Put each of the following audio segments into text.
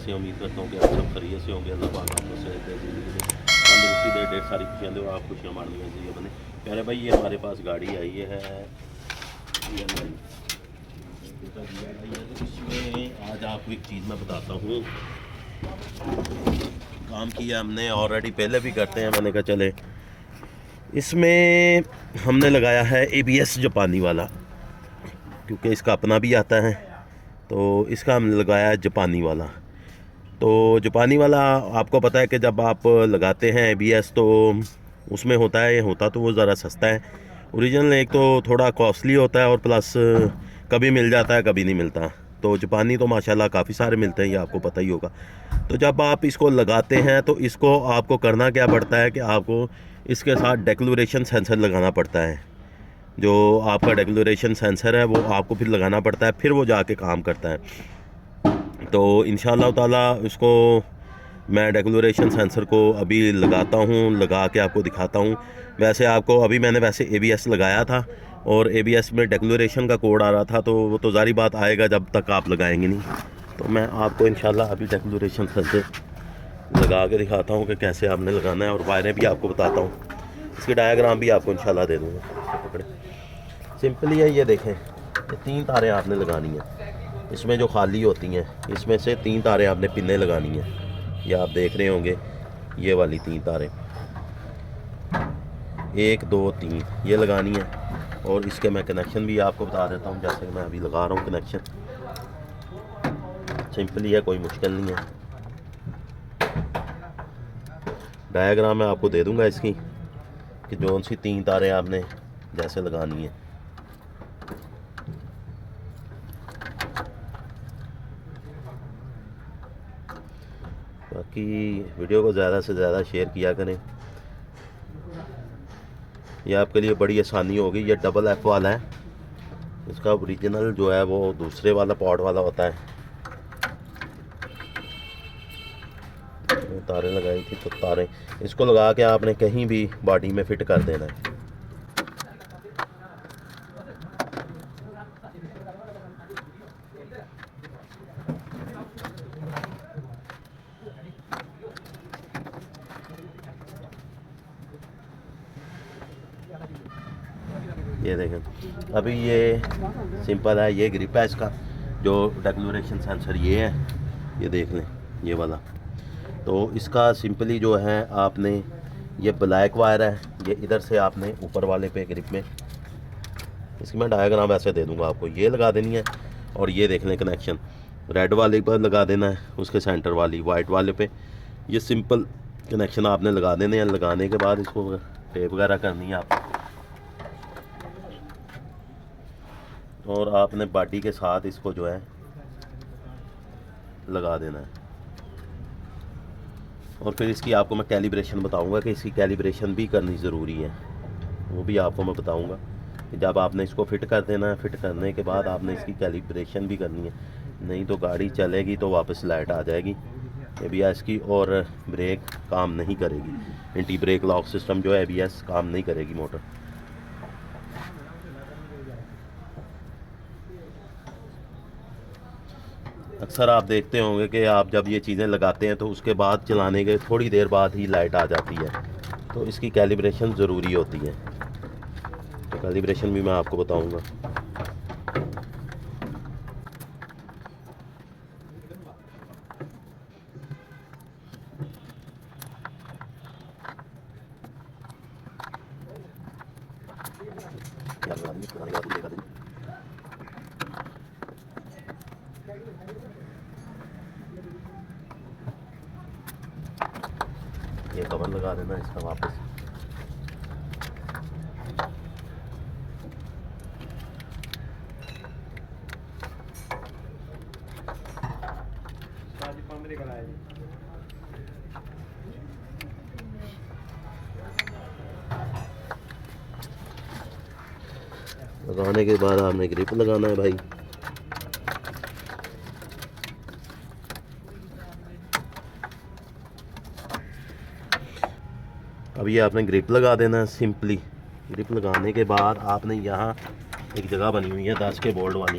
कैसे? उम्मीद करता हूँ कि आप सब खैरियत से होंगे। अल्लाह पाक आपको सेहत दे, ज़िंदगी दे, तंदुरुस्ती दे, ढेर सारी खुशियाँ दे और आप खुशियाँ मारने में ज़रिया बने। प्यारे भाई, ये हमारे पास गाड़ी आई है, ये हमारी तो इसमें आज आपको एक चीज़ मैं बताता हूँ। काम किया हमने ऑलरेडी, पहले भी करते हैं, मैंने कहा चले। इसमें हमने लगाया है ABS जापानी वाला, क्योंकि इसका अपना भी आता है, तो इसका हमने लगाया है जापानी वाला। तो जापानी वाला आपको पता है कि जब आप लगाते हैं ABS तो उसमें होता है, होता तो वो ज़रा सस्ता है। ओरिजिनल एक तो थोड़ा कॉस्टली होता है और प्लस कभी मिल जाता है कभी नहीं मिलता। तो जापानी तो माशाल्लाह काफ़ी सारे मिलते हैं, ये आपको पता ही होगा। तो जब आप इसको लगाते हैं तो इसको आपको करना क्या पड़ता है कि आपको इसके साथ डेक्लोरेशन सेंसर लगाना पड़ता है। जो आपका डेक्लोरेशन सेंसर है वो आपको फिर लगाना पड़ता है, फिर वो जाके काम करता है। तो इंशाअल्लाह ताला उसको मैं डेक्लोरेशन सेंसर को अभी लगाता हूँ, लगा के आपको दिखाता हूँ। वैसे आपको अभी मैंने वैसे ABS लगाया था और ABS में डेक्लोरेशन का कोड आ रहा था, तो वो तो ज़ाहिर बात आएगा जब तक आप लगाएंगे नहीं। तो मैं आपको इंशाल्लाह अभी डेक्लोरेशन सेंसर लगा के दिखाता हूँ कि कैसे आपने लगाना है, और वायरें भी आपको बताता हूँ। इसकी डायग्राम भी आपको इंशाल्लाह दे दूँगा। पकड़े, सिंपली है, ये देखें, ये 3 तारें आपने लगानी हैं। इसमें जो खाली होती हैं इसमें से 3 तारें आपने पिने लगानी हैं। ये आप देख रहे होंगे, ये वाली 3 तारें, 1 2 3 ये लगानी है। और इसके मैं कनेक्शन भी आपको बता देता हूँ, जैसे मैं अभी लगा रहा हूँ कनेक्शन। सिंपली है, कोई मुश्किल नहीं है। डायग्राम मैं आपको दे दूँगा इसकी कि कौन सी 3 तारें आपने जैसे लगानी है। बाकी वीडियो को ज़्यादा से ज़्यादा शेयर किया करें, ये आपके लिए बड़ी आसानी होगी। ये डबल F वाला है, इसका ओरिजिनल जो है वो दूसरे वाला पॉट वाला होता है। तारें लगाई थी, तो तारें इसको लगा के आपने कहीं भी बॉडी में फिट कर देना है। ये देखें, अभी ये सिंपल है, ये ग्रिप है इसका। जो डेक्लोरेशन सेंसर ये है, ये देख लें, ये वाला। तो इसका सिंपली जो है आपने, ये ब्लैक वायर है, ये इधर से आपने ऊपर वाले पे ग्रिप में, इसकी मैं डायग्राम ऐसे दे दूंगा आपको, ये लगा देनी है। और ये देख लें कनेक्शन, रेड वाले पर लगा देना है, उसके सेंटर वाली वाइट वाले पे ये सिंपल कनेक्शन आपने लगा देने हैं। लगाने के बाद इसको टेप वगैरह करनी है आप, और आपने बॉडी के साथ इसको जो है लगा देना है। और फिर इसकी आपको मैं कैलिब्रेशन बताऊंगा कि इसकी कैलिब्रेशन भी करनी ज़रूरी है, वो भी आपको मैं बताऊंगा कि जब आपने इसको फिट कर देना है, फिट करने के बाद आपने इसकी कैलिब्रेशन भी करनी है, नहीं तो गाड़ी चलेगी तो वापस लाइट आ जाएगी ABS की, और ब्रेक काम नहीं करेगी। एंटी ब्रेक लॉक सिस्टम जो है ABS काम नहीं करेगी मोटर। अक्सर आप देखते होंगे कि आप जब ये चीज़ें लगाते हैं तो उसके बाद चलाने के थोड़ी देर बाद ही लाइट आ जाती है, तो इसकी कैलिब्रेशन ज़रूरी होती है। तो कैलिब्रेशन भी मैं आपको बताऊंगा। ये कवर लगा देना इसका वापस। लगाने के बाद आपने ग्रिप लगाना है भाई। अब ये आपने ग्रिप लगा देना है सिंपली। ग्रिप लगाने के बाद आपने यहाँ एक जगह बनी हुई है 10 के बोल्ट वाली,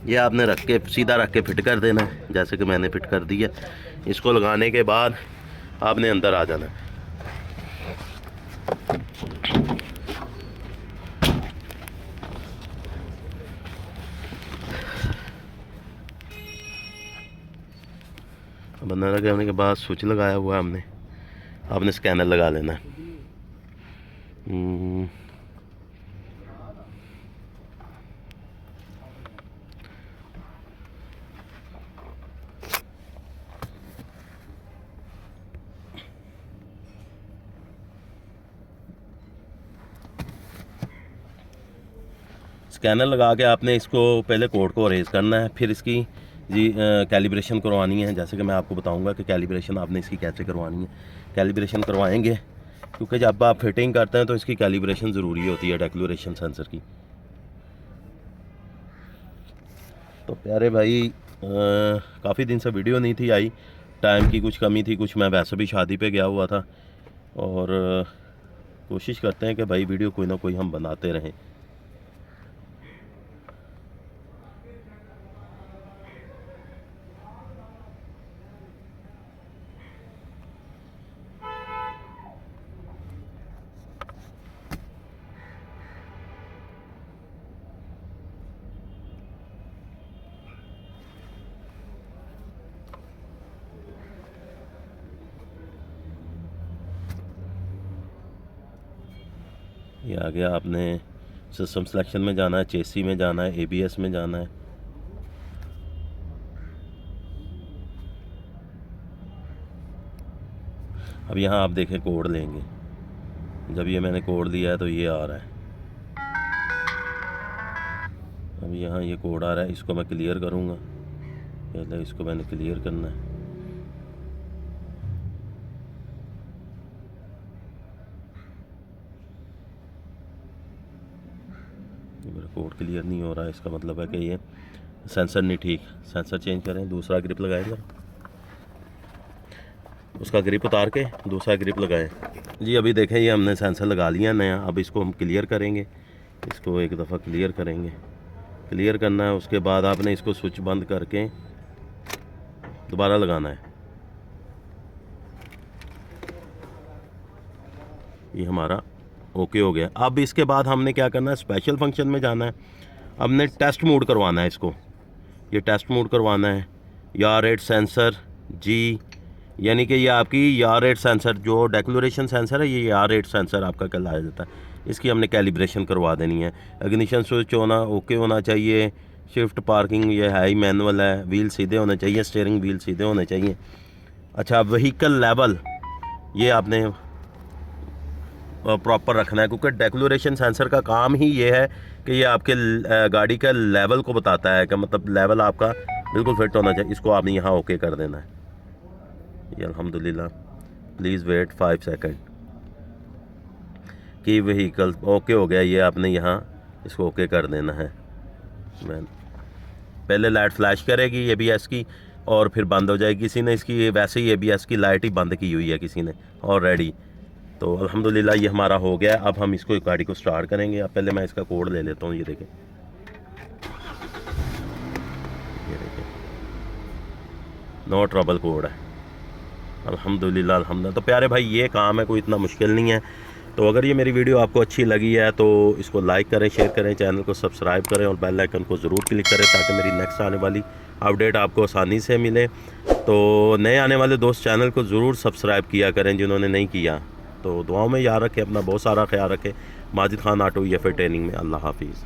ये आपने रख के सीधा रख के फिट कर देना है, जैसे कि मैंने फिट कर दिया। इसको लगाने के बाद आपने अंदर आ जाना है। बंदा लगाने के बाद स्विच लगाया हुआ है आपने स्कैनर लगा लेना है। स्कैनर लगा के आपने इसको पहले कोड को अरेज करना है, फिर इसकी कैलिब्रेशन करवानी है। जैसे कि मैं आपको बताऊंगा कि कैलिब्रेशन आपने इसकी कैसे करवानी है। कैलिब्रेशन करवाएंगे क्योंकि जब आप फिटिंग करते हैं तो इसकी कैलिब्रेशन ज़रूरी होती है डेक्लोरेशन सेंसर की। तो प्यारे भाई, काफ़ी दिन से वीडियो नहीं थी आई, टाइम की कुछ कमी थी, कुछ मैं वैसे भी शादी पे गया हुआ था, और कोशिश करते हैं कि भाई वीडियो कोई ना कोई हम बनाते रहें। ये आ गया, आपने सिस्टम सिलेक्शन में जाना है, चेसी में जाना है, एबीएस में जाना है। अब यहाँ आप देखें कोड लेंगे, जब ये मैंने कोड दिया है तो ये आ रहा है। अब यहाँ ये कोड आ रहा है, इसको मैं क्लियर करूँगा। पहले इसको मैंने क्लियर करना है। मेरा कोड क्लियर नहीं हो रहा है, इसका मतलब है कि ये सेंसर नहीं ठीक। सेंसर चेंज करें, दूसरा ग्रिप लगाएंगे, उसका ग्रिप उतार के दूसरा ग्रिप लगाएं। जी अभी देखें, ये हमने सेंसर लगा लिया नया। अब इसको हम क्लियर करेंगे, इसको एक दफ़ा क्लियर करेंगे। क्लियर करना है, उसके बाद आपने इसको स्विच बंद करके दोबारा लगाना है। ये हमारा ओके हो गया। अब इसके बाद हमने क्या करना है, स्पेशल फंक्शन में जाना है। हमने टेस्ट मोड करवाना है इसको, ये टेस्ट मोड करवाना है। यार रेट सेंसर जी, यानी कि ये आपकी यार रेट सेंसर जो डेक्लोरेशन सेंसर है, ये यार रेट सेंसर आपका कहलाया जाता है। इसकी हमने कैलिब्रेशन करवा देनी है। इग्निशन स्विच होना ओके होना चाहिए। शिफ्ट पार्किंग ये हाई मैनुअल है। व्हील सीधे होने चाहिए, स्टीयरिंग व्हील सीधे होने चाहिए। अच्छा, व्हीकल लेवल ये आपने प्रॉपर रखना है, क्योंकि डेक्लोरेशन सेंसर का काम ही ये है कि ये आपके गाड़ी का लेवल को बताता है कि मतलब लेवल आपका बिल्कुल फिट होना चाहिए। इसको आपने यहाँ ओके कर देना है। ये अल्हम्दुलिल्लाह, प्लीज़ वेट 5 सेकंड कि व्हीकल ओके हो गया। ये आपने यहाँ इसको ओके कर देना है। मैं पहले लाइट फ्लैश करेगी एबीएस की और फिर बंद हो जाएगी। किसी ने इसकी वैसे ही एबीएस की लाइट ही बंद की हुई है किसी ने ऑलरेडी। तो अल्हम्दुलिल्लाह ये हमारा हो गया। अब हम इसको गाड़ी को स्टार्ट करेंगे। अब पहले मैं इसका कोड ले लेता हूँ। ये देखें, नो ट्रबल कोड है। अल्हम्दुलिल्लाह अल्हम्दुलिल्लाह। तो प्यारे भाई, ये काम है, कोई इतना मुश्किल नहीं है। तो अगर ये मेरी वीडियो आपको अच्छी लगी है तो इसको लाइक करें, शेयर करें, चैनल को सब्सक्राइब करें और बेल आइकन को ज़रूर क्लिक करें ताकि मेरी नेक्स्ट आने वाली अपडेट आपको आसानी से मिले। तो नए आने वाले दोस्त चैनल को ज़रूर सब्सक्राइब किया करें जिन्होंने नहीं किया। तो दुआओं में याद रखें, अपना बहुत सारा ख्याल रखें। माजिद खान ऑटो या फिर ट्रेनिंग में। अल्लाह हाफिज़।